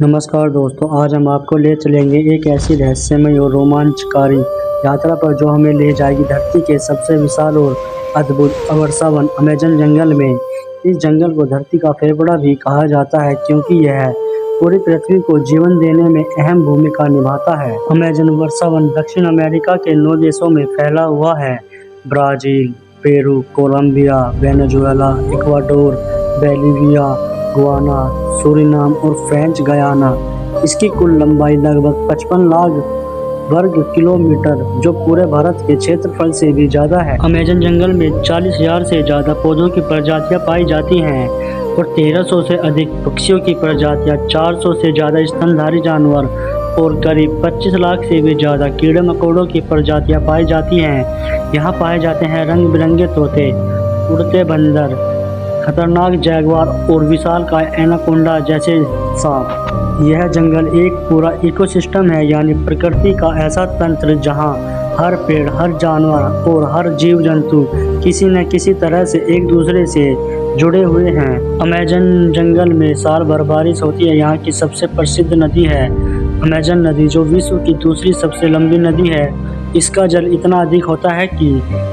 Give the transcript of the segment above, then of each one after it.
नमस्कार दोस्तों, आज हम आपको ले चलेंगे एक ऐसी रहस्यमय और रोमांचकारी यात्रा पर जो हमें ले जाएगी धरती के सबसे विशाल और अद्भुत वर्षावन अमेज़न जंगल में। इस जंगल को धरती का फेफड़ा भी कहा जाता है क्योंकि यह पूरी पृथ्वी को जीवन देने में अहम भूमिका निभाता है। अमेज़न वर्षावन दक्षिण अमेरिका के 9 देशों में फैला हुआ है: Brazil, Peru, Colombia, Venezuela, Ecuador, Bolivia, Guyana, Suriname और फ्रेंच गयाना। इसकी कुल लंबाई लगभग 55 लाख वर्ग किलोमीटर, जो पूरे भारत के क्षेत्रफल से भी ज्यादा है। अमेज़न जंगल में 40,000 से ज्यादा पौधों की प्रजातियां पाई जाती हैं और 1300 से अधिक पक्षियों की प्रजातियां, 400 से ज्यादा स्तनधारी जानवर और करीब 25 लाख से भी ज्यादा कीड़े मकोड़ों की प्रजातियां पाई जाती हैं। यहाँ पाए जाते हैं रंग बिरंगे तोते, उड़ते बंदर, खतरनाक जैगुआर और विशालकाय एनाकोंडा जैसे सांप। यह जंगल एक पूरा इकोसिस्टम है, यानी प्रकृति का ऐसा तंत्र जहां हर पेड़, हर जानवर और हर जीव जंतु किसी न किसी तरह से एक दूसरे से जुड़े हुए हैं। अमेज़न जंगल में साल भर बारिश होती है। यहाँ की सबसे प्रसिद्ध नदी है अमेज़न नदी, जो विश्व की दूसरी सबसे लंबी नदी है। इसका जल इतना अधिक होता है कि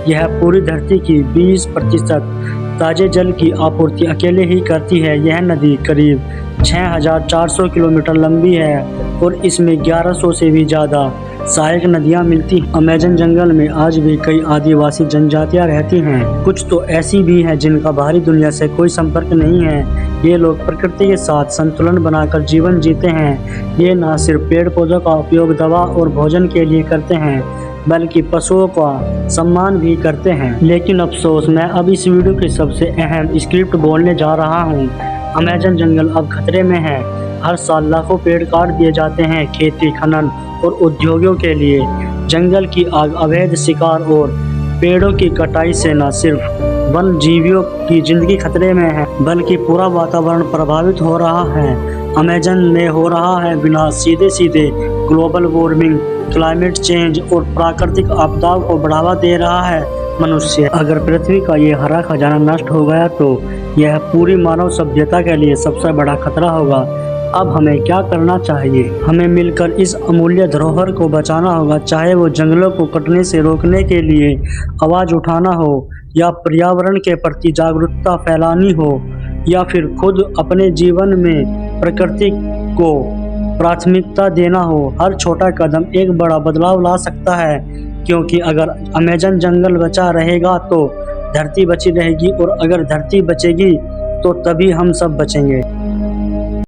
यह पूरी धरती की 20% ताजे जल की आपूर्ति अकेले ही करती है। यह नदी करीब 6,400 किलोमीटर लंबी है और इसमें 1100 से भी ज़्यादा सहायक नदियाँ मिलती हैं। अमेज़न जंगल में आज भी कई आदिवासी जनजातियाँ रहती हैं। कुछ तो ऐसी भी हैं जिनका बाहरी दुनिया से कोई संपर्क नहीं है। ये लोग प्रकृति के साथ संतुलन बनाकर जीवन जीते हैं। ये न सिर्फ पेड़ पौधों का उपयोग दवा और भोजन के लिए करते हैं, बल्कि पशुओं का सम्मान भी करते हैं। लेकिन अफसोस, मैं अब इस वीडियो की सबसे अहम स्क्रिप्ट बोलने जा रहा हूँ। अमेज़न जंगल अब खतरे में है। हर साल लाखों पेड़ काट दिए जाते हैं खेती, खनन और उद्योगों के लिए। जंगल की आग, अवैध शिकार और पेड़ों की कटाई से न सिर्फ वन जीवियों की जिंदगी खतरे में है, बल्कि पूरा वातावरण प्रभावित हो रहा है। अमेज़न में हो रहा है विनाश सीधे सीधे ग्लोबल वार्मिंग, क्लाइमेट चेंज और प्राकृतिक आपदाओं को बढ़ावा दे रहा है मनुष्य। अगर पृथ्वी का ये हरा खजाना नष्ट हो गया तो यह पूरी मानव सभ्यता के लिए सबसे बड़ा खतरा होगा। अब हमें क्या करना चाहिए? हमें मिलकर इस अमूल्य धरोहर को बचाना होगा, चाहे वो जंगलों को कटने से रोकने के लिए आवाज़ उठाना हो, या पर्यावरण के प्रति जागरूकता फैलानी हो, या फिर खुद अपने जीवन में प्रकृति को प्राथमिकता देना हो। हर छोटा कदम एक बड़ा बदलाव ला सकता है, क्योंकि अगर अमेज़न जंगल बचा रहेगा तो धरती बची रहेगी, और अगर धरती बचेगी तो तभी हम सब बचेंगे।